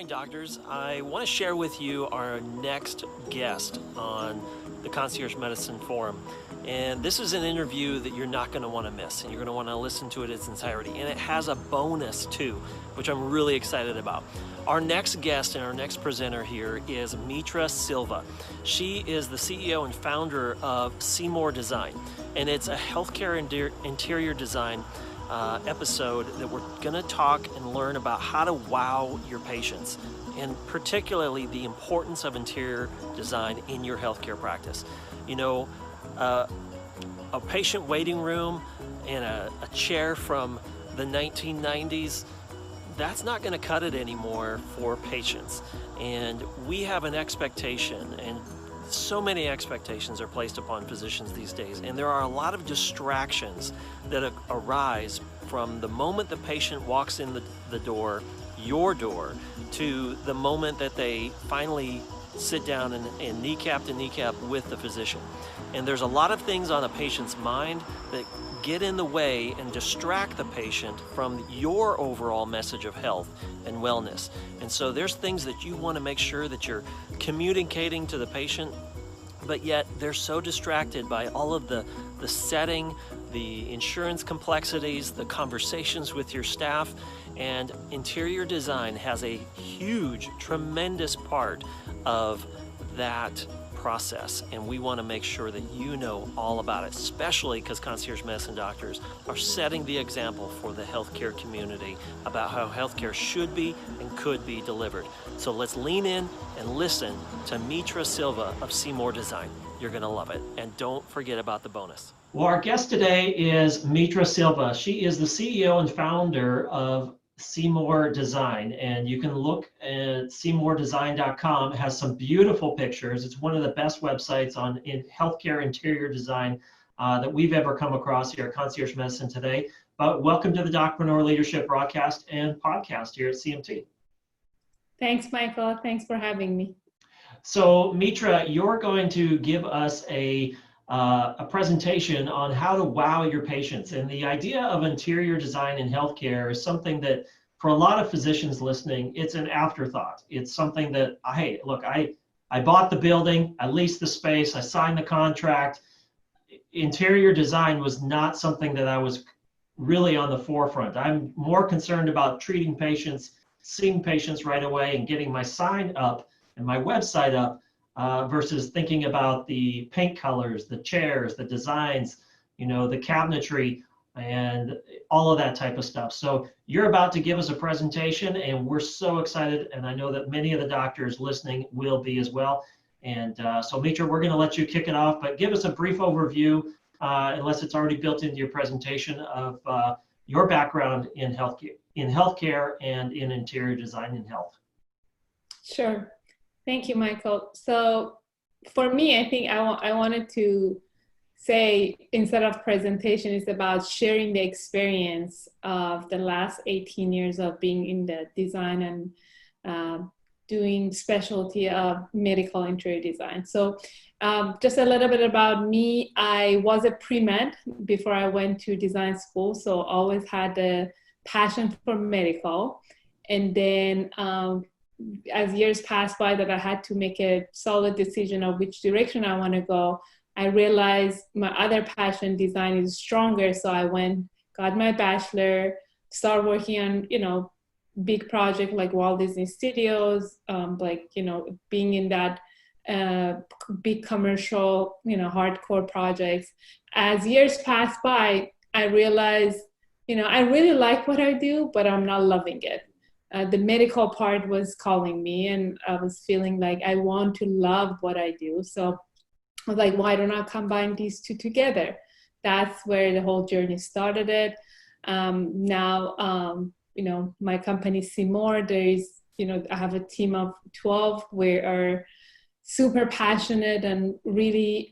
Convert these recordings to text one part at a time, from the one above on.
morning, doctors. I want to share with you our next guest on the Concierge Medicine Forum. And this is an interview that you're not going to want to miss, and you're going to want to listen to it in its entirety. And it has a bonus too, which I'm really excited about. Our next guest and our next presenter here is Mitra Silva. She is the CEO and founder of Simour Design, and it's a healthcare interior design episode that we're going to talk and learn about how to wow your patients, and particularly the importance of interior design in your healthcare practice. You know, a patient waiting room and a chair from the 1990s, that's not going to cut it anymore for patients. And we have an expectation, and so many expectations are placed upon physicians these days, and there are a lot of distractions that arise from the moment the patient walks in the door, your door, to the moment that they finally sit down and kneecap to kneecap with the physician. And there's a lot of things on a patient's mind that get in the way and distract the patient from your overall message of health and wellness. And so there's things that you want to make sure that you're communicating to the patient, but yet they're so distracted by all of the setting, the insurance complexities, the conversations with your staff. And interior design has a huge, tremendous part of that process, and we want to make sure that you know all about it, especially because concierge medicine doctors are setting the example for the healthcare community about how healthcare should be and could be delivered. So let's lean in and listen to Mitra Silva of Simour Design. You're going to love it, and don't forget about the bonus. Well, our guest today is Mitra Silva. She is the CEO and founder of Simour Design, and you can look at simourdesign.com. It has some beautiful pictures. It's one of the best websites on healthcare interior design that we've ever come across here at Concierge Medicine today. But welcome to the Docpreneur Leadership broadcast and podcast here at CMT. Thanks, Michael. Thanks for having me. So, Mitra, you're going to give us a presentation on how to wow your patients. And the idea of interior design in healthcare is something that, for a lot of physicians listening, it's an afterthought. It's something that, hey, look, I bought the building, I leased the space, I signed the contract. Interior design was not something that I was really on the forefront. I'm more concerned about treating patients, seeing patients right away, and getting my sign up and my website up, versus thinking about the paint colors, the chairs, the designs, you know, the cabinetry, and all of that type of stuff. So you're about to give us a presentation, and we're so excited, and I know that many of the doctors listening will be as well. And so Mitra, we're going to let you kick it off, but give us a brief overview, unless it's already built into your presentation, of your background in healthcare and in interior design in health. Sure. Thank you, Michael. So for me, I think I wanted to say, instead of presentation, it's about sharing the experience of the last 18 years of being in the design and doing specialty of medical interior design. So just a little bit about me. I was a pre-med before I went to design school, so always had a passion for medical. And then as years passed by that I had to make a solid decision of which direction I want to go, I realized my other passion, design, is stronger. So I got my bachelor, started working on, you know, big project like Walt Disney Studios, being in that big commercial, you know, hardcore projects. As years passed by, I realized, you know, I really like what I do, but I'm not loving it. The medical part was calling me, and I was feeling like I want to love what I do. So I was like, why don't I combine these two together? That's where the whole journey started. Now, you know, my company Simour, I have a team of 12. We are super passionate and really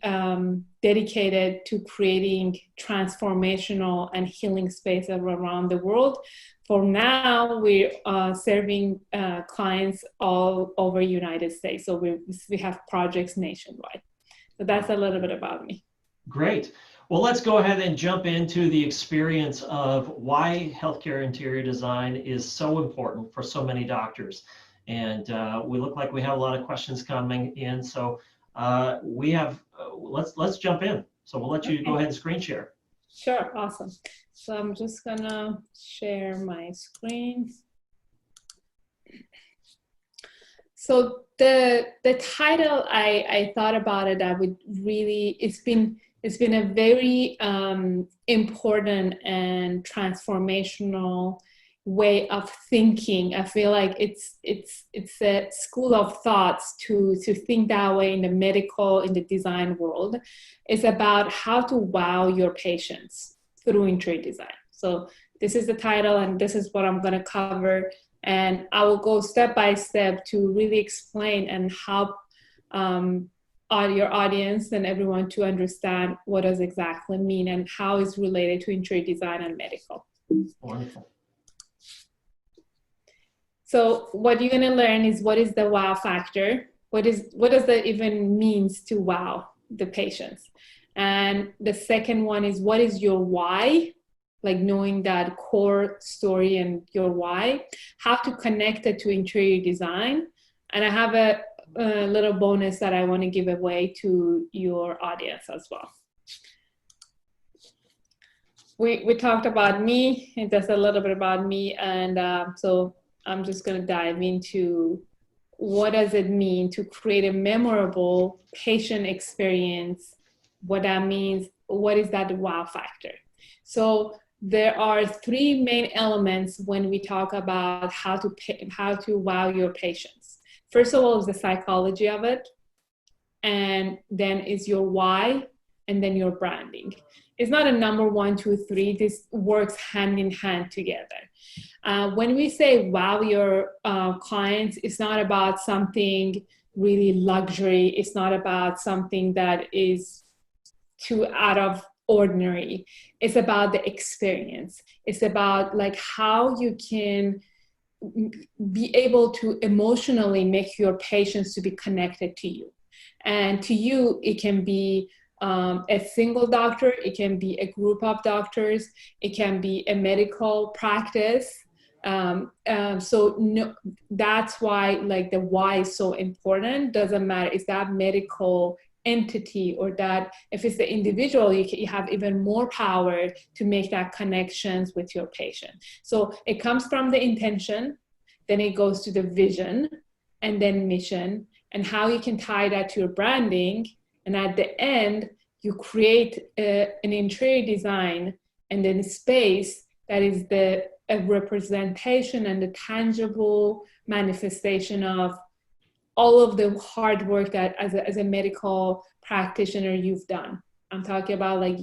dedicated to creating transformational and healing spaces around the world. For now, we're serving clients all over United States. So we have projects nationwide. So that's a little bit about me. Great. Well, let's go ahead and jump into the experience of why healthcare interior design is so important for so many doctors. And we look like we have a lot of questions coming in. So we have, let's jump in. So we'll let you go ahead and screen share. Sure, awesome. So I'm just gonna share my screen. So the title, I thought about it. I would really, it's been a very important and transformational way of thinking. I feel like it's a school of thoughts to think that way in the medical, in the design world. It's about how to wow your patients through interior design. So this is the title, and this is what I'm going to cover. And I will go step by step to really explain and help your audience and everyone to understand what does exactly mean and how it's related to interior design and medical. Wonderful. So what you're going to learn is what is the wow factor? What does that even means to wow the patients? And the second one is what is your why? Like knowing that core story and your why, how to connect it to interior design. And I have a little bonus that I want to give away to your audience as well. We talked about me, and just a little bit about me. And so I'm just going to dive into what does it mean to create a memorable patient experience, what that means, what is that wow factor. So there are three main elements when we talk about how to wow your patients. First of all is the psychology of it, and then is your why, and then your branding. It's not a number 1, 2, 3. This works hand in hand together. When we say wow your clients, it's not about something really luxury. It's not about something that is too out of ordinary. It's about the experience. It's about like how you can be able to emotionally make your patients to be connected to you. And to you, it can be a single doctor, it can be a group of doctors, it can be a medical practice. So no, that's why like the why is so important. Doesn't matter, is that medical entity or that if it's the individual, you have even more power to make that connections with your patient. So it comes from the intention, then it goes to the vision, and then mission, and how you can tie that to your branding. And at the end, you create an interior design and then space that is a representation and the tangible manifestation of all of the hard work that as a medical practitioner you've done. I'm talking about like,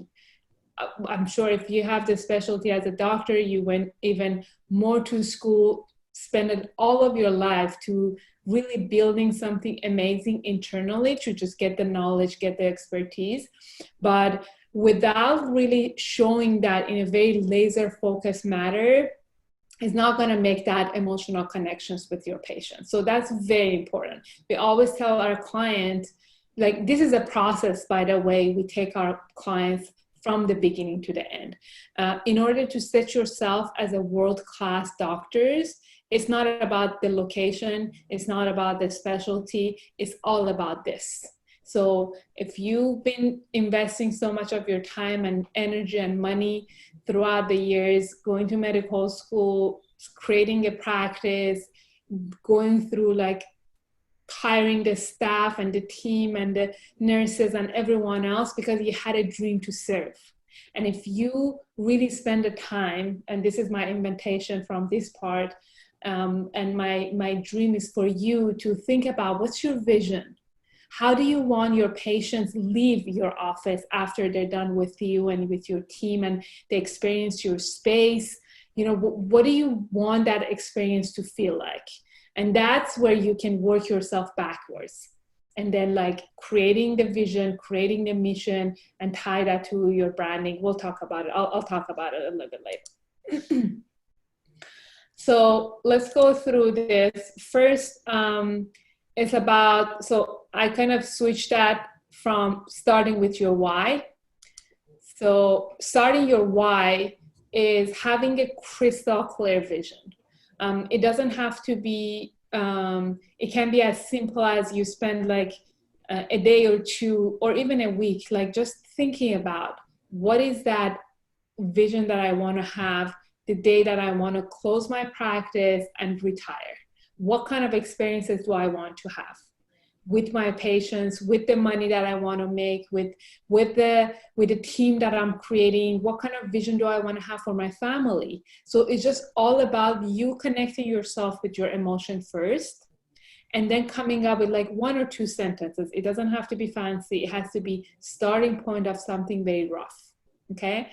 I'm sure if you have the specialty as a doctor, you went even more to school, spend all of your life to really building something amazing internally to just get the knowledge, get the expertise. But without really showing that in a very laser focused manner, is not going to make that emotional connections with your patient. So that's very important. We always tell our clients, like, this is a process, by the way, we take our clients from the beginning to the end. In order to set yourself as a world-class doctors, it's not about the location, it's not about the specialty, it's all about this. So if you've been investing so much of your time and energy and money throughout the years, going to medical school, creating a practice, going through like hiring the staff and the team and the nurses and everyone else because you had a dream to serve. And if you really spend the time, and this is my invitation from this part, and my dream is for you to think about what's your vision. How do you want your patients leave your office after they're done with you and with your team and they experience your space? You know, what do you want that experience to feel like? And that's where you can work yourself backwards. And then like creating the vision, creating the mission, and tie that to your branding. We'll talk about it. I'll talk about it a little bit later. So let's go through this. First, it's about, so I kind of switched that from starting with your why. So starting your why is having a crystal clear vision. It doesn't have to be it can be as simple as you spend like a day or two or even a week, like just thinking about what is that vision that I want to have the day that I want to close my practice and retire. What kind of experiences do I want to have with my patients, with the money that I want to make, with the team that I'm creating? What kind of vision do I want to have for my family? So it's just all about you connecting yourself with your emotion first, and then coming up with like 1 or 2 sentences. It doesn't have to be fancy. It has to be starting point of something very rough, okay?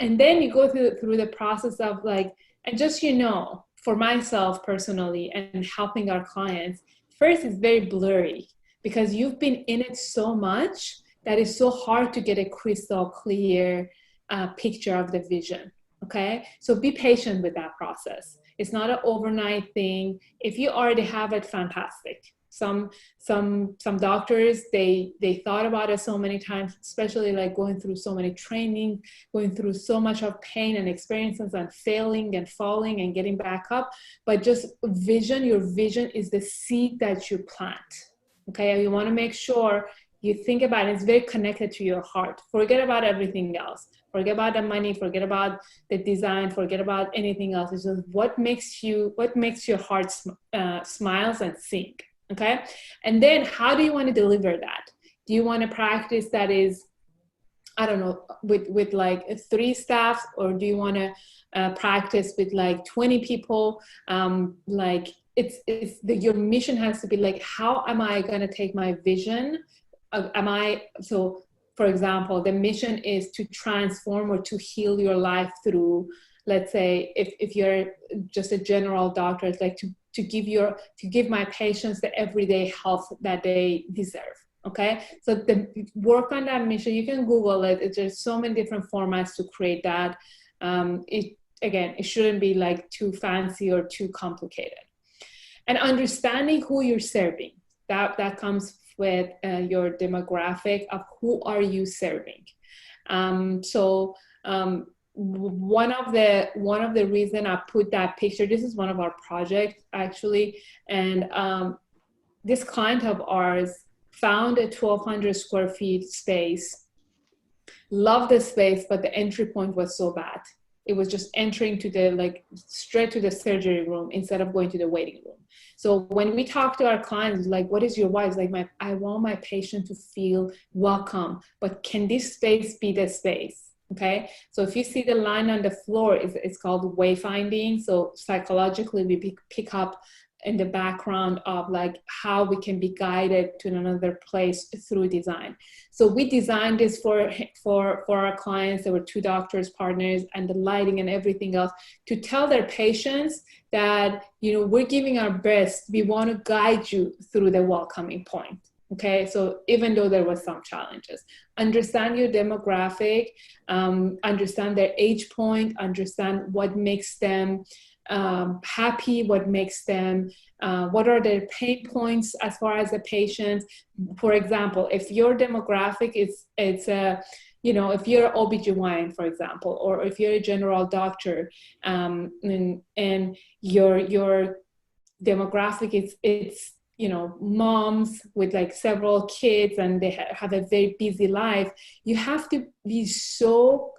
And then you go through the process of like, and just, for myself personally and helping our clients, first it's very blurry because you've been in it so much that it's so hard to get a crystal clear picture of the vision, okay? So be patient with that process. It's not an overnight thing. If you already have it, fantastic. Some doctors, they thought about it so many times, especially like going through so many training, going through so much of pain and experiences and failing and falling and getting back up. But just vision, your vision is the seed that you plant, okay? You want to make sure you think about it. It's very connected to your heart. Forget about everything else. Forget about the money, forget about the design, forget about anything else. It's just what makes your heart smiles and sing. Okay. And then how do you want to deliver that? Do you want a practice that is, I don't know, with like 3 staff, or do you want to practice with like 20 people? Like your mission has to be like, how am I going to take my vision? So for example, the mission is to transform or to heal your life through, let's say, if you're just a general doctor, it's like to give my patients the everyday health that they deserve. Okay, so work on that mission. You can Google it. There's so many different formats to create that. It shouldn't be like too fancy or too complicated. And understanding who you're serving, that comes with your demographic of who are you serving. One of the reason I put that picture, this is one of our projects actually, and this client of ours found a 1,200 square feet space, loved the space, but the entry point was so bad. It was just entering to straight to the surgery room instead of going to the waiting room. So when we talk to our clients, like, what is your why? It's like, I want my patient to feel welcome, but can this space be the space? Okay, so if you see the line on the floor, it's called wayfinding. So psychologically, we pick up in the background of like how we can be guided to another place through design. So we designed this for our clients. There were 2 doctors, partners, and the lighting and everything else to tell their patients that, we're giving our best. We want to guide you through the welcoming point. Okay, so even though there was some challenges, understand your demographic, understand their age point, understand what makes them happy, what makes them, what are their pain points as far as the patient. For example, if your demographic if you're an OBGYN, for example, or if you're a general doctor, and your demographic it's moms with like several kids and they have a very busy life, you have to be so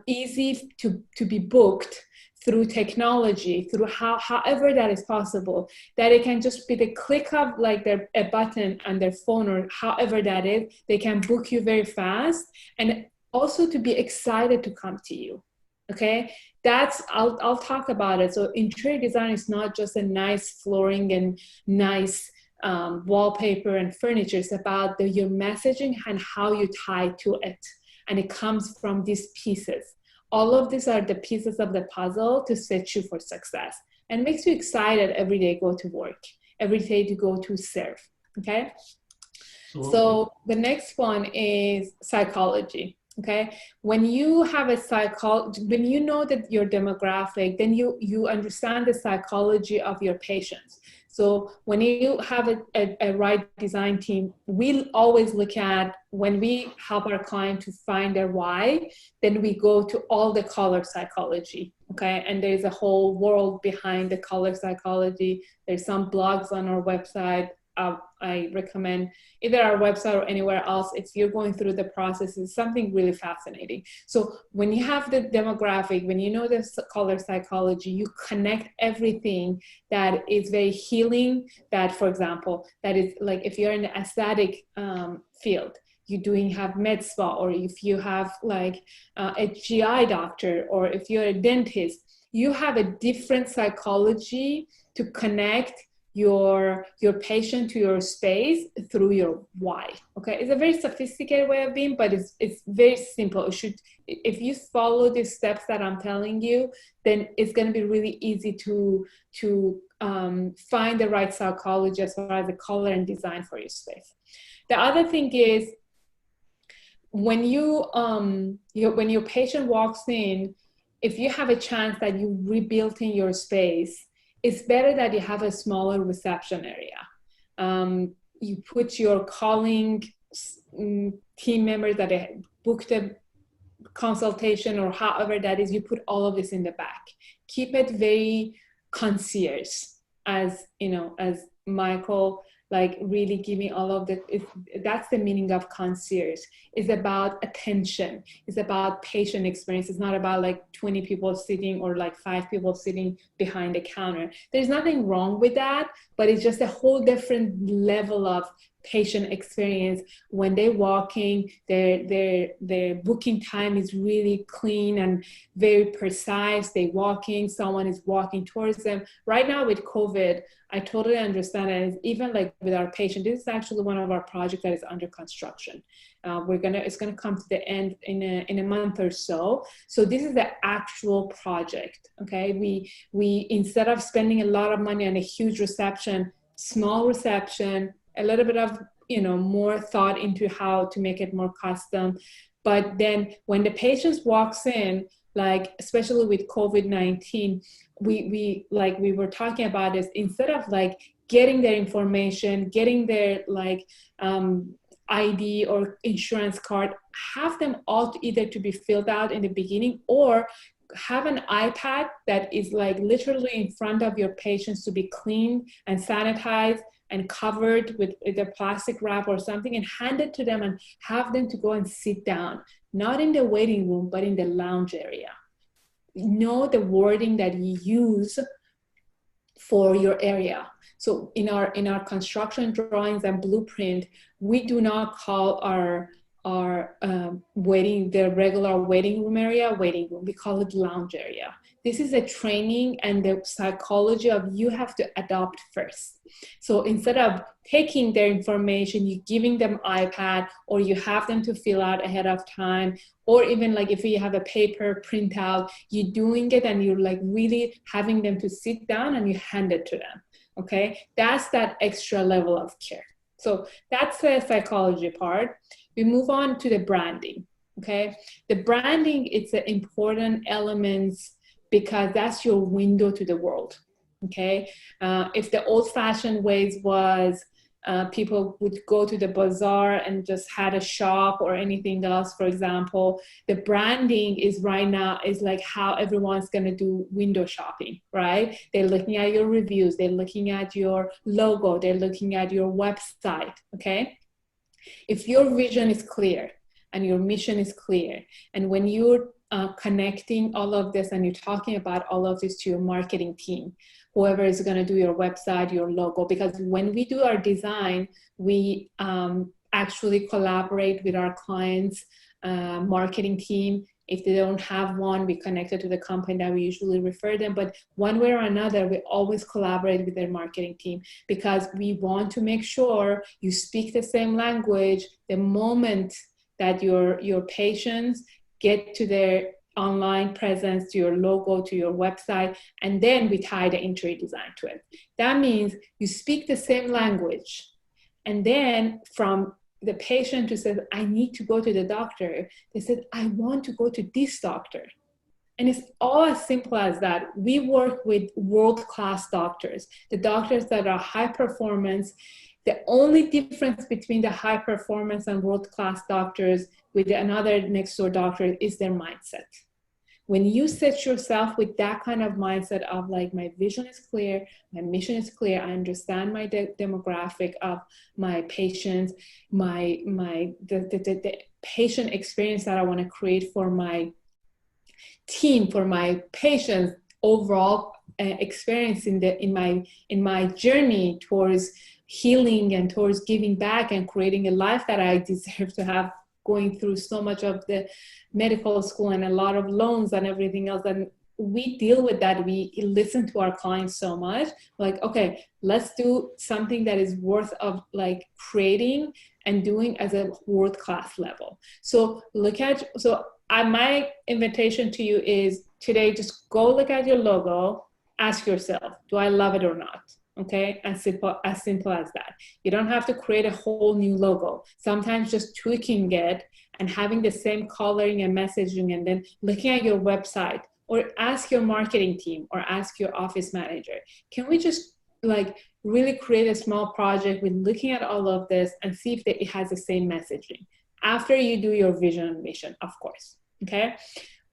easy to be booked through technology, through however that is possible, that it can just be the click of like a button on their phone or however that is, they can book you very fast, and also to be excited to come to you. Okay, I'll talk about it. So interior design is not just a nice flooring and nice wallpaper and furniture. It's about your messaging and how you tie to it. And it comes from these pieces. All of these are the pieces of the puzzle to set you for success and makes you excited every day go to work, every day to go to serve. Okay. Absolutely. So the next one is psychology. Okay, when you have when you know that your demographic, then you understand the psychology of your patients. So when you have a right design team, we'll always look at, when we help our client to find their why, then we go to all the color psychology, okay? And there's a whole world behind the color psychology. There's some blogs on our website. I recommend either our website or anywhere else. If you're going through the process, it's something really fascinating. So when you have the demographic, when you know the color psychology, you connect everything that is very healing. That, for example, that is like if you're in the aesthetic field, you have med spa, or if you have like a GI doctor, or if you're a dentist, you have a different psychology to connect your patient to your space through your why. Okay, it's a very sophisticated way of being, but it's very simple. If you follow these steps that I'm telling you, then it's going to be really easy to find the right psychology as far as the color and design for your space. The other thing is, when when your patient walks in, if you have a chance that you rebuilt in your space, it's better that you have a smaller reception area. You put your calling team members that booked a consultation, or however that is, you put all of this in the back. Keep it very concierge, as you know, as Michael, like really giving all of the, that's the meaning of concierge. It's about attention. It's about patient experience. It's not about like 20 people sitting or like 5 people sitting behind a counter. There's nothing wrong with that, but it's just a whole different level of patient experience. When they're walking, their booking time is really clean and very precise. They walking, someone is walking towards them. Right now with COVID, I totally understand, and even like with our patient, this is actually one of our projects that is under construction. It's gonna come to the end in a month or so. So this is the actual project. Okay, we instead of spending a lot of money on a huge reception, small reception, a little bit of more thought into how to make it more custom. But then when the patient walks in, like especially with COVID-19, we were talking about this, instead of like getting their information, getting their like ID or insurance card, have them all either to be filled out in the beginning, or have an iPad that is like literally in front of your patients to be cleaned and sanitized and covered with a plastic wrap or something, and hand it to them and have them to go and sit down, not in the waiting room, but in the lounge area. Know the wording that you use for your area. So in our construction drawings and blueprint, we do not call our the regular waiting room area waiting room. We call it lounge area. This is a training and the psychology of you have to adopt first. So instead of taking their information, you giving them iPad, or you have them to fill out ahead of time, or even like if you have a paper printout, you're doing it and you're like really having them to sit down and you hand it to them. Okay, that's that extra level of care. So that's the psychology part. We move on to the branding. Okay, the branding, it's an important element because that's your window to the world. Okay, if the old-fashioned ways was people would go to the bazaar and just had a shop or anything else, for example, the branding is right now is like how everyone's going to do window shopping, right? They're looking at your reviews, they're looking at your logo, they're looking at your website. Okay, if your vision is clear and your mission is clear, and when you're connecting all of this and you're talking about all of this to your marketing team, whoever is going to do your website, your logo, because when we do our design, we actually collaborate with our clients' marketing team. If they don't have one, we connect it to the company that we usually refer them. But one way or another, we always collaborate with their marketing team because we want to make sure you speak the same language the moment that your patients get to their online presence, to your logo, to your website, and then we tie the interior design to it. That means you speak the same language. And then from the patient who says, I need to go to the doctor, they said, I want to go to this doctor. And it's all as simple as that. We work with world-class doctors, the doctors that are high performance. The only difference between the high performance and world-class doctors with another next door doctor is their mindset. When you set yourself with that kind of mindset of like, my vision is clear, my mission is clear, I understand my demographic of my patients, the patient experience that I want to create for my team, for my patients, overall experience in my journey towards healing and towards giving back and creating a life that I deserve to have, going through so much of the medical school and a lot of loans and everything else. And we deal with that. We listen to our clients so much, like, okay, let's do something that is worth of like creating and doing as a world-class level. So my invitation to you is today, just go look at your logo, ask yourself, do I love it or not? Okay, as simple as that. You don't have to create a whole new logo. Sometimes just tweaking it and having the same coloring and messaging, and then looking at your website, or ask your marketing team or ask your office manager, can we just like really create a small project with looking at all of this and see if it has the same messaging after you do your vision and mission, of course. Okay,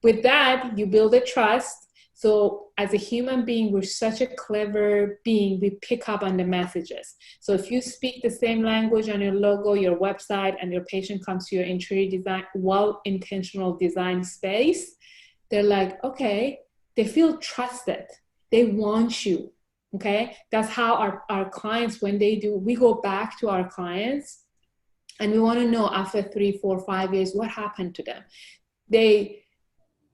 with that, you build a trust. So as a human being, we're such a clever being, we pick up on the messages. So if you speak the same language on your logo, your website, and your patient comes to your interior design, well-intentional design space, they're like, okay, they feel trusted. They want you, okay? That's how our clients, when they do, we go back to our clients and we want to know after 3, 4, 5 years, what happened to them.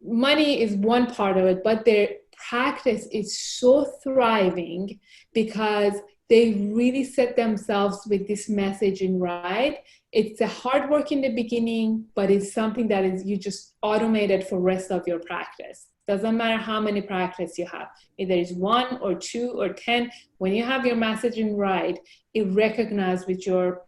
Money is one part of it, but their practice is so thriving because they really set themselves with this messaging right. It's a hard work in the beginning, but it's something that is you just automated for rest of your practice. Doesn't matter how many practice you have. Either it's 1 or 2 or 10. When you have your messaging right, it recognizes with your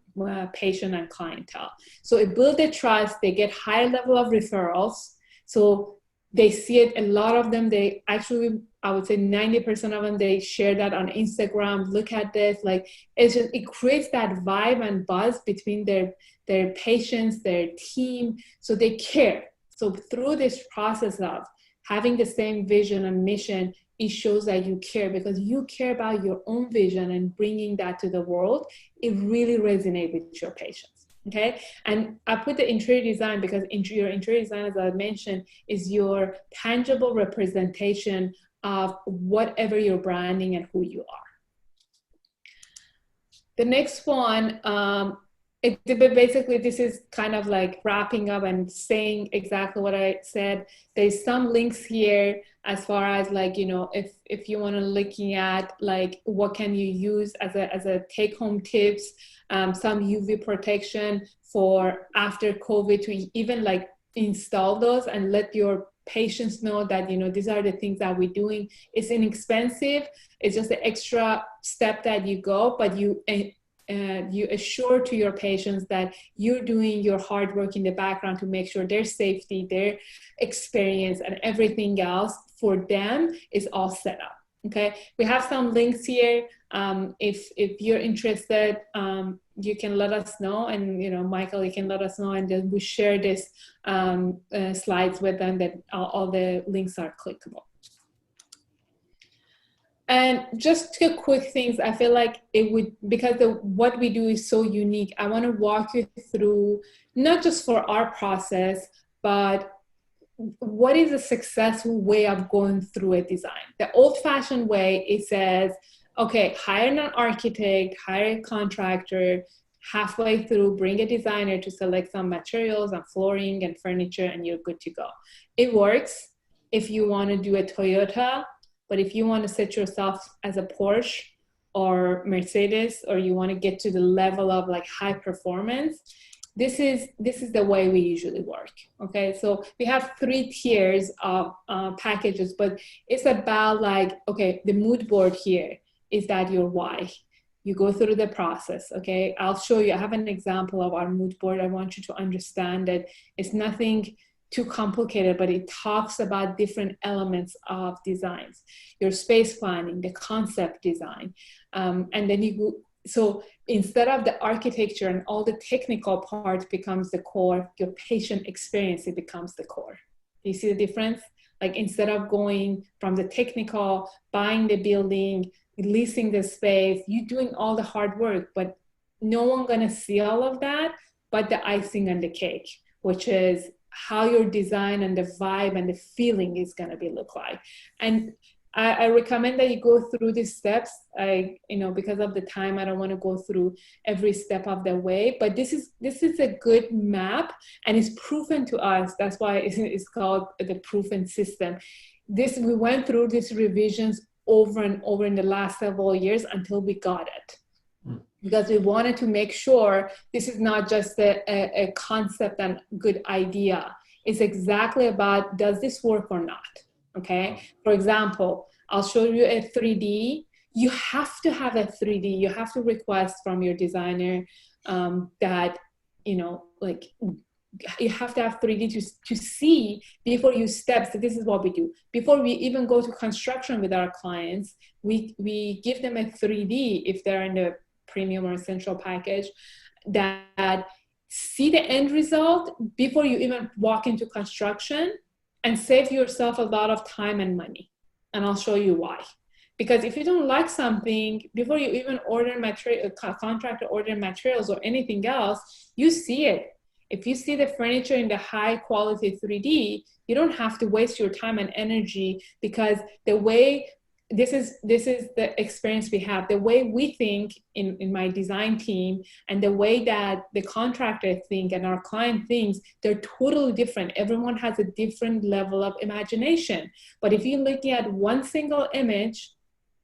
patient and clientele. So it builds a trust. They get higher level of referrals. So they see it, a lot of them, they actually, I would say 90% of them, they share that on Instagram, look at this, like, it creates that vibe and buzz between their patients, their team, so they care. So through this process of having the same vision and mission, it shows that you care because you care about your own vision and bringing that to the world. It really resonates with your patients. Okay, and I put the interior design because your interior design, as I mentioned, is your tangible representation of whatever you're branding and who you are. The next one, basically this is kind of like wrapping up and saying exactly what I said. There's some links here as far as like, you know, if you want to looking at like what can you use as a take-home tips, some UV protection for after COVID to even like install those and let your patients know that, you know, these are the things that we're doing. It's inexpensive. It's just an extra step that you go, but you assure to your patients that you're doing your hard work in the background to make sure their safety, their experience, and everything else for them is all set up. Okay, we have some links here. If you're interested, you can let us know, and you know, Michael, you can let us know, and then we share this slides with them that all the links are clickable. And just two quick things, I feel like it would, because what we do is so unique, I want to walk you through, not just for our process, but what is a successful way of going through a design. The old-fashioned way, it says, okay, hire an architect, hire a contractor, halfway through, bring a designer to select some materials and flooring and furniture, and you're good to go. It works if you want to do a Toyota, but if you want to set yourself as a Porsche or Mercedes, or you want to get to the level of like high performance, this is the way we usually work. Okay, so we have 3 tiers of packages, but it's about like, okay, the mood board here is that your why. You go through the process. Okay, I'll show you. I have an example of our mood board. I want you to understand that it's nothing too complicated, but it talks about different elements of designs, your space planning, the concept design. And then so instead of the architecture and all the technical part becomes the core, your patient experience, it becomes the core. Do you see the difference? Like instead of going from the technical, buying the building, leasing the space, you doing all the hard work, but no one gonna see all of that, but the icing on the cake, which is how your design and the vibe and the feeling is gonna look like. And I recommend that you go through these steps. Because of the time, I don't want to go through every step of the way, but this is a good map, and it's proven to us. That's why it's called the proven system. We went through these revisions over and over in the last several years until we got it. Because we wanted to make sure this is not just a concept and good idea. It's exactly about, does this work or not? Okay. For example, I'll show you a 3D. You have to have a 3D. You have to request from your designer that, you have to have 3D to see before you step. So this is what we do. Before we even go to construction with our clients, we give them a 3D if they're in the premium or essential package, that see the end result before you even walk into construction, and save yourself a lot of time and money. And I'll show you why. Because if you don't like something, before you even order material, contract or order materials or anything else, you see it. If you see the furniture in the high quality 3D, you don't have to waste your time and energy, because the way this is the experience we have. The way we think in my design team, and the way that the contractor think and our client thinks, they're totally different. Everyone has a different level of imagination. But if you're looking at one single image,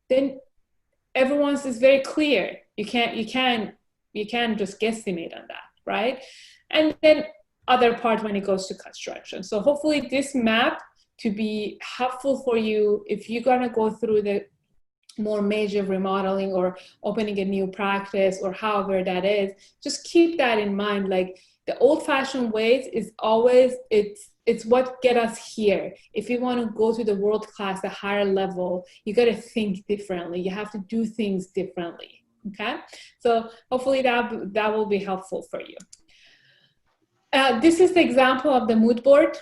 then everyone's is very clear. You can't just guesstimate on that, right? And then other part when it goes to construction. So hopefully this map to be helpful for you if you're gonna go through the more major remodeling or opening a new practice or however that is. Just keep that in mind. Like the old-fashioned ways is always, it's what get us here. If you want to go to the world class, the higher level, you got to think differently. You have to do things differently. Okay, so hopefully that will be helpful for you. This is the example of the mood board.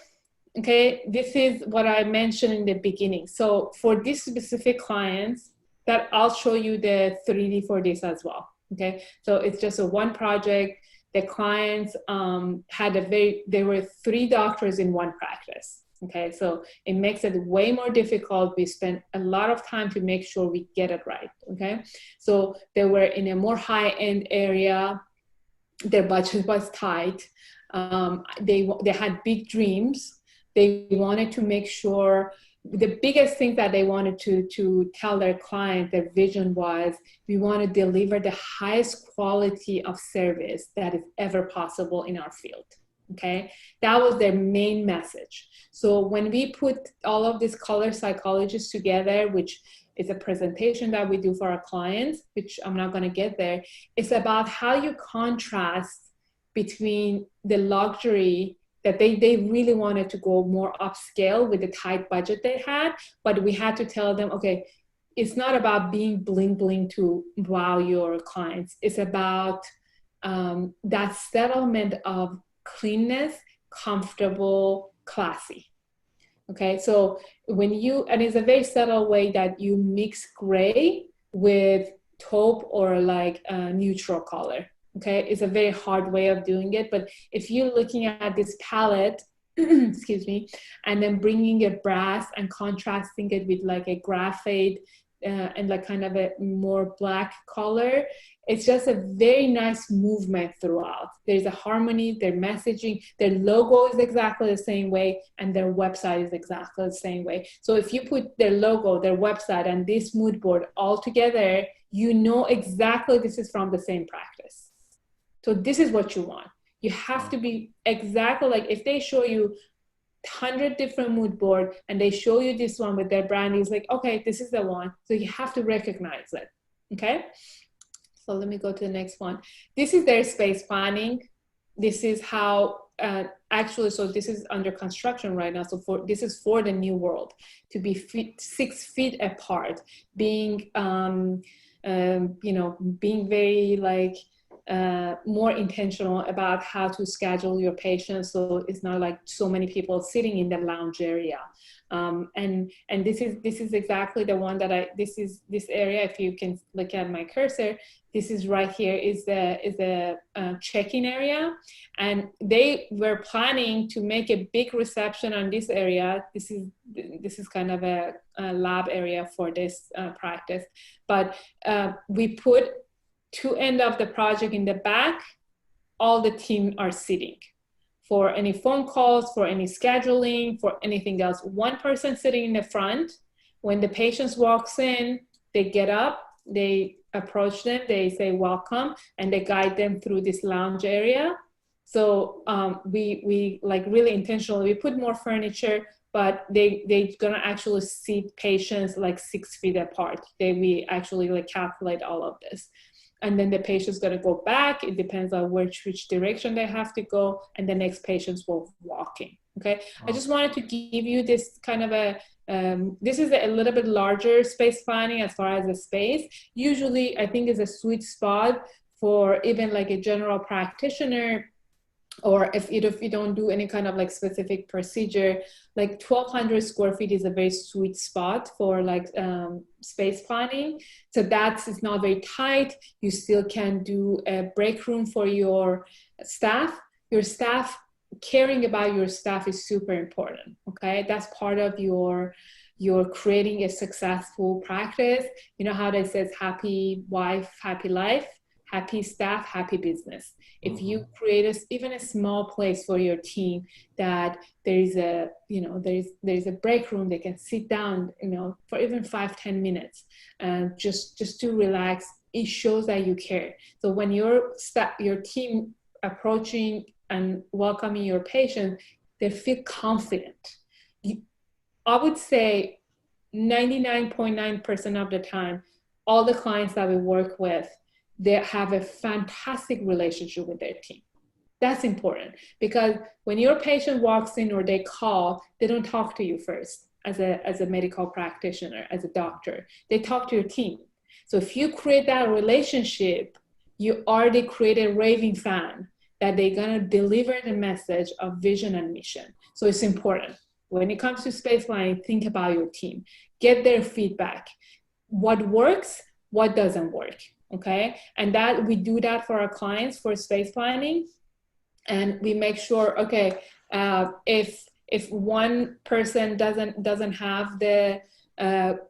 Okay, this is what I mentioned in the beginning. So for these specific clients, that I'll show you the 3D for this as well. Okay, so it's just a one project. The clients there were 3 doctors in one practice. Okay, so it makes it way more difficult. We spent a lot of time to make sure we get it right. Okay, so they were in a more high-end area. Their budget was tight. They had big dreams. They wanted to make sure, the biggest thing that they wanted to tell their client, their vision was, we want to deliver the highest quality of service that is ever possible in our field. Okay, that was their main message. So when we put all of these color psychologists together, which is a presentation that we do for our clients, which I'm not going to get there, it's about how you contrast between the luxury that they really wanted to go more upscale with the tight budget they had, but we had to tell them, okay, it's not about being bling bling to wow your clients. It's about that settlement of cleanness, comfortable, classy. Okay, so and it's a very subtle way that you mix gray with taupe or like a neutral color. Okay, it's a very hard way of doing it, but if you're looking at this palette, excuse me, and then bringing a brass and contrasting it with like a graphite and like kind of a more black color, it's just a very nice movement throughout. There's a harmony, their messaging, their logo is exactly the same way, and their website is exactly the same way. So if you put their logo, their website, and this mood board all together, you know exactly this is from the same practice. So this is what you want. You have to be exactly like, if they show you 100 different mood board and they show you this one with their brand, it's like, okay, this is the one. So you have to recognize it. Okay. So let me go to the next one. This is their space planning. This is how actually, so this is under construction right now. So this is for the new world, to be 6 feet apart, being, being very like, more intentional about how to schedule your patients, so it's not like so many people sitting in the lounge area. And this is exactly the one that this area, if you can look at my cursor, this is right here, is the check-in area, and they were planning to make a big reception on this area. This is kind of a lab area for this practice, but we put 2 ends of the project in the back. All the team are sitting for any phone calls, for any scheduling, for anything else. One person sitting in the front. When the patient walks in, they get up, they approach them, they say welcome, and they guide them through this lounge area. So we like really intentionally, we put more furniture, but they're gonna actually see patients like 6 feet apart. We actually like calculate all of this. And then the patient's gonna go back. It depends on which direction they have to go, and the next patients will walk in, okay? Wow. I just wanted to give you this kind of this is a little bit larger space planning as far as the space. Usually, I think is a sweet spot for even like a general practitioner, or if you don't do any kind of like specific procedure, like 1,200 square feet is a very sweet spot for like space planning. So it's not very tight. You still can do a break room for your staff. Your staff, caring about your staff is super important, okay? That's part of you're creating a successful practice. You know how they says happy wife, happy life? Happy staff, happy business. If you create even a small place for your team, that there's a break room, they can sit down, for even 5-10 minutes, just to relax. It shows that you care. So when your team approaching and welcoming your patient, they feel confident. I would say 99.9% of the time, all the clients that we work with, they have a fantastic relationship with their team. That's important, because when your patient walks in or they call, they don't talk to you first as a medical practitioner, as a doctor. They talk to your team. So if you create that relationship, you already create a raving fan that they're gonna deliver the message of vision and mission. So it's important. When it comes to space planning, think about your team. Get their feedback. What works, what doesn't work. Okay, and that we do that for our clients for space planning, and we make sure, okay, if one person doesn't have the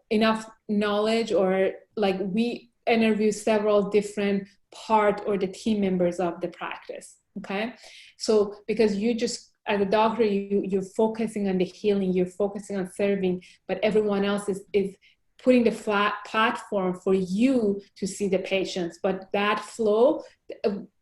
enough knowledge, or like we interview several different part or the team members of the practice. Okay, so because you just as a doctor, you're focusing on the healing, you're focusing on serving, but everyone else is putting the flat platform for you to see the patients. But that flow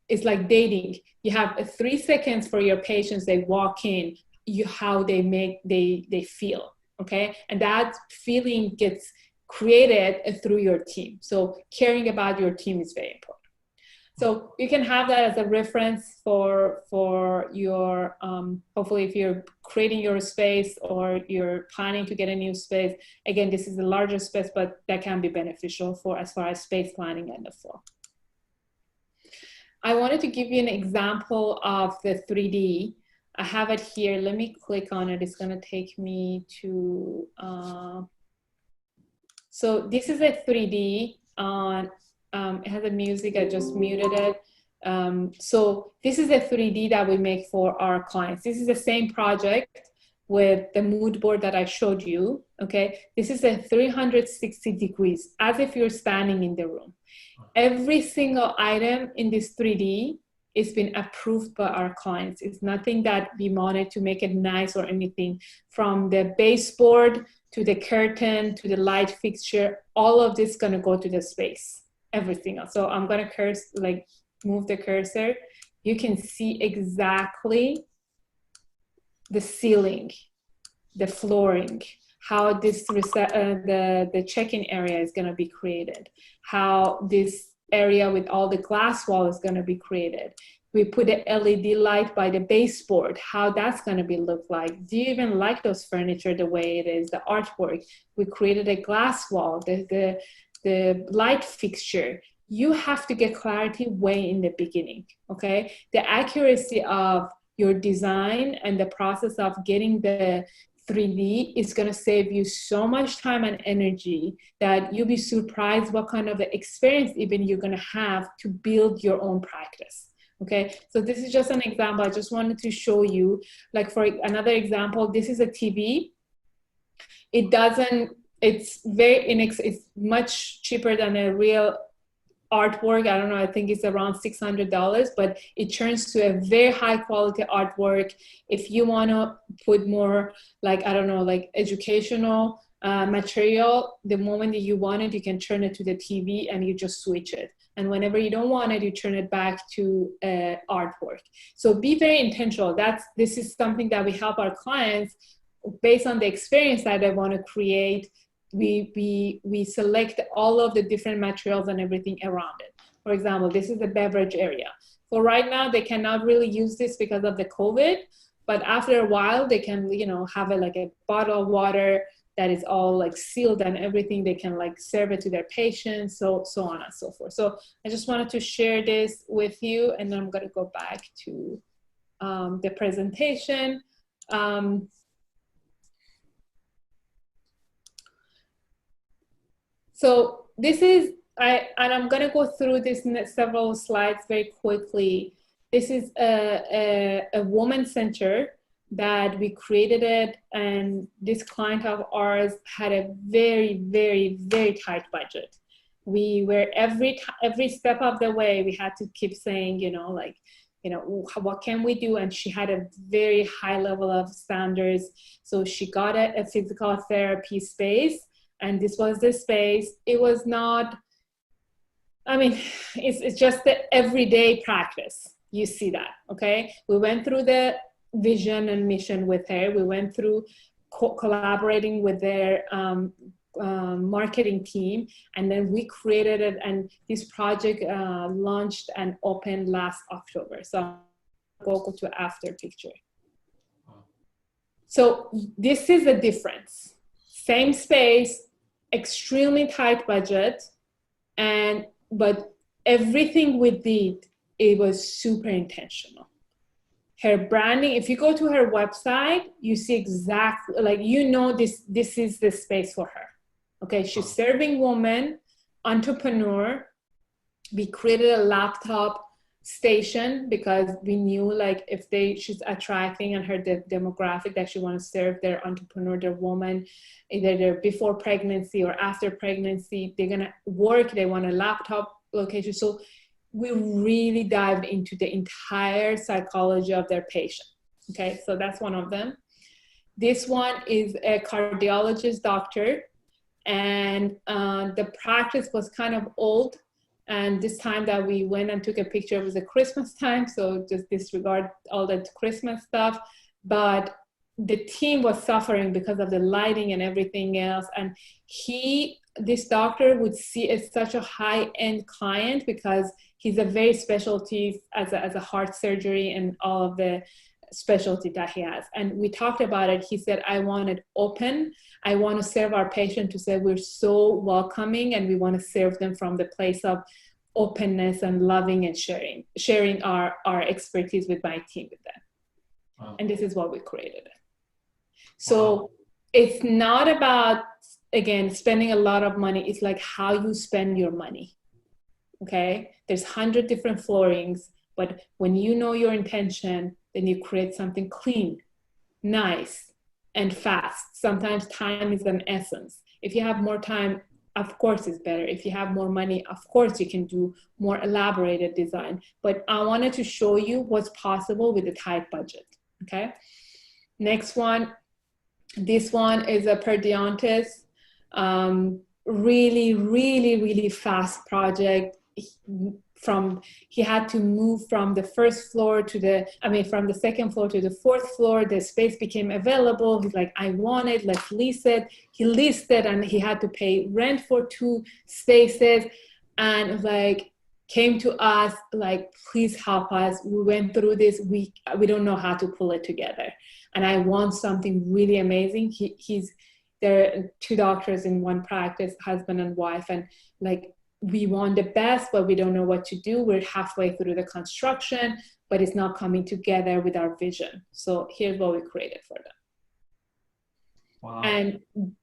is like dating. You have 3 seconds for your patients. They walk in, how they feel, okay? And that feeling gets created through your team. So caring about your team is very important. So you can have that as a reference for your, hopefully if you're creating your space or you're planning to get a new space. Again, this is a larger space, but that can be beneficial for as far as space planning and the flow. I wanted to give you an example of the 3D. I have it here. Let me click on it. It's gonna take me to, so this is a 3D on, it has a music, I just muted it. So this is a 3D that we make for our clients. This is the same project with the mood board that I showed you, okay? This is a 360 degrees, as if you're standing in the room. Every single item in this 3D is been approved by our clients. It's nothing that we wanted to make it nice or anything. From the baseboard to the curtain to the light fixture, all of this is gonna go to the space. Everything else. So I'm gonna move the cursor. You can see exactly the ceiling, the flooring, how this the check-in area is gonna be created, how this area with all the glass wall is gonna be created. We put an LED light by the baseboard, how that's going to be look like. Do you even like those furniture the way it is, the artwork? We created a glass wall, the light fixture. You have to get clarity way in the beginning, okay? The accuracy of your design and the process of getting the 3D is going to save you so much time and energy that you'll be surprised what kind of experience even you're going to have to build your own practice. Okay, so this is just an example. I just wanted to show you, like for another example, this is a TV. It doesn't, it's it's much cheaper than a real artwork. I don't know, I think it's around $600, but it turns to a very high quality artwork. If you want to put more, like, I don't know, like educational material, the moment that you want it, you can turn it to the TV and you just switch it. And whenever you don't want it, you turn it back to artwork. So be very intentional. This is something that we help our clients based on the experience that they want to create. We select all of the different materials and everything around it. For example, this is the beverage area. So right now they cannot really use this because of the COVID, but after a while they can, you know, have like a bottle of water that is all like sealed and everything. They can like serve it to their patients, so on and so forth. So I just wanted to share this with you, and then I'm going to go back to the presentation. So this is, and I'm going to go through this several slides very quickly. This is a woman center that we created it, and this client of ours had a very, very, very tight budget. We were every step of the way, we had to keep saying, you know, like, you know, what can we do? And she had a very high level of standards. So she got a physical therapy space, and this was the space. It was not, I mean, it's just the everyday practice. You see that, okay? We went through the vision and mission with her. We went through collaborating with their marketing team, and then we created it, and this project launched and opened last October. So I'll go to after picture. So this is the difference. Same space, extremely tight budget, but everything we did, it was super intentional. Her branding, if you go to her website, you see exactly, like, you know, this is the space for her. Okay, she's serving women, entrepreneur. We created a laptop station because we knew, like, if she's attracting and her demographic that she wants to serve their entrepreneur, their woman, either they're before pregnancy or after pregnancy, they're gonna work, they want a laptop location. So we really dived into the entire psychology of their patient. Okay, so that's one of them. This one is a cardiologist doctor, and the practice was kind of old. And this time that we went and took a picture, it was a Christmas time, so just disregard all that Christmas stuff. But the team was suffering because of the lighting and everything else. And this doctor would see as such a high-end client because he's a very specialty as a heart surgery and all of the specialty that he has. And we talked about it. He said, I want it open. I want to serve our patient to say we're so welcoming, and we want to serve them from the place of openness and loving and sharing our expertise with my team with them. Wow. And this is what we created. So wow. It's not about, again, spending a lot of money. It's like how you spend your money. Okay, there's 100 different floorings, but when you know your intention, then you create something clean, nice, and fast. Sometimes time is an essence. If you have more time, of course it's better. If you have more money, of course you can do more elaborated design. But I wanted to show you what's possible with a tight budget, okay? Next one, this one is a periodontist. Really, really, really fast project. He had to move from the first floor from the second floor to the fourth floor. The space became available. He's like, I want it, let's lease it. He leased it, and he had to pay rent for 2 spaces. And like, came to us like, please help us. We went through this. We don't know how to pull it together. And I want something really amazing. There are 2 doctors in one practice, husband and wife, and like, we want the best, but we don't know what to do. We're halfway through the construction, but it's not coming together with our vision. So here's what we created for them. Wow. And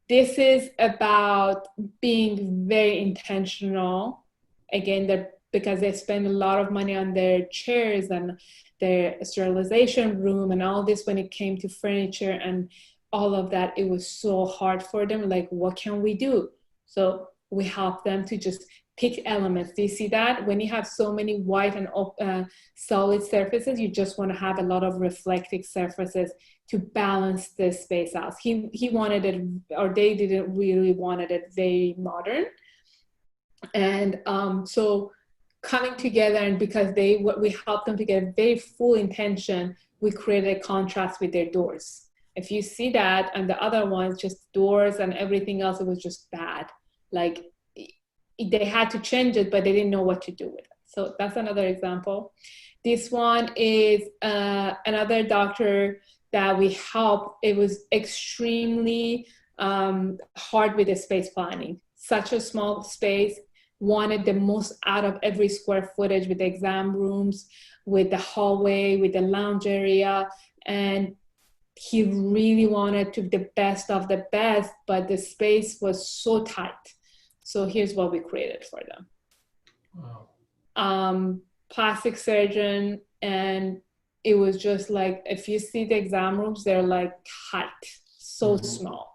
this is about being very intentional. Again, because they spend a lot of money on their chairs and their sterilization room and all this. When it came to furniture and all of that, it was so hard for them. Like, what can we do? So we help them to just pick elements. Do you see that? When you have so many white and solid surfaces, you just want to have a lot of reflective surfaces to balance the space out. He wanted it, or they didn't really wanted it very modern. And so coming together, and because we helped them to get a very full intention, we created a contrast with their doors. If you see that, and the other ones, just doors and everything else, it was just bad. Like, they had to change it, but they didn't know what to do with it. So that's another example. This one is another doctor that we helped. It was extremely hard with the space planning. Such a small space, wanted the most out of every square footage, with the exam rooms, with the hallway, with the lounge area. And he really wanted to the best of the best, but the space was so tight. So here's what we created for them. Wow. Plastic surgeon, and it was just like, if you see the exam rooms, they're like tight, so small.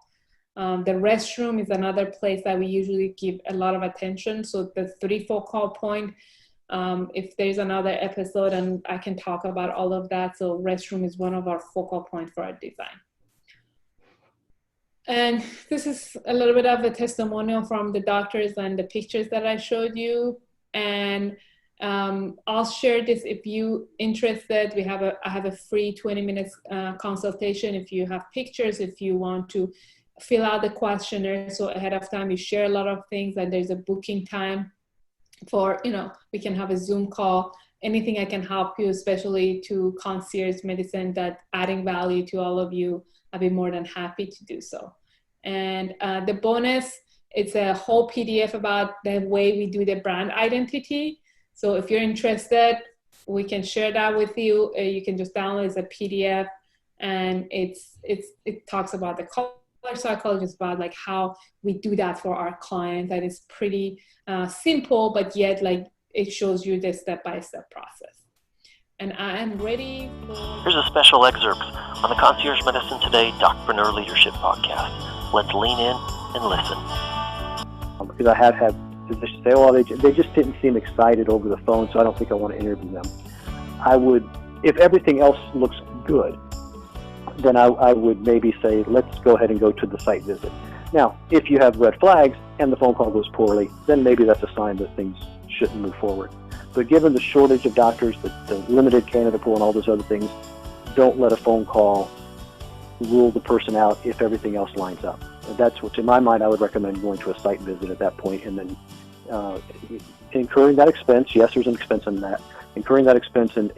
The restroom is another place that we usually give a lot of attention. So the 3 focal point, if there's another episode, and I can talk about all of that. So restroom is one of our focal points for our design. And this is a little bit of a testimonial from the doctors and the pictures that I showed you. And I'll share this if you interested. I have a free 20 minutes consultation. If you have pictures, if you want to fill out the questionnaire, so ahead of time you share a lot of things, and there's a booking time for, we can have a Zoom call. Anything I can help you, especially to Concierge Medicine, that adding value to all of you, I'd be more than happy to do so. And the bonus, it's a whole PDF about the way we do the brand identity. So if you're interested, we can share that with you. You can just download it as a PDF, and it talks about the color psychology, about like how we do that for our clients. And it's pretty simple, but yet like it shows you the step-by-step process. And I am ready for... Here's a special excerpt on the Concierge Medicine Today Docpreneur Leadership Podcast. Let's lean in and listen. Because I have had physicians say, oh, they just didn't seem excited over the phone, so I don't think I want to interview them. I would, if everything else looks good, then I would maybe say, let's go ahead and go to the site visit. Now, if you have red flags and the phone call goes poorly, then maybe that's a sign that things shouldn't move forward. But given the shortage of doctors, the limited candidate pool and all those other things, don't let a phone call rule the person out if everything else lines up. And that's what, in my mind, I would recommend going to a site visit at that point, and then incurring that expense. Yes, there's an expense in that. Incurring that expense and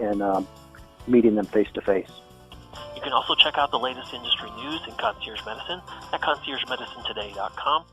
meeting them face to face. You can also check out the latest industry news in Concierge Medicine at conciergemedicinetoday.com.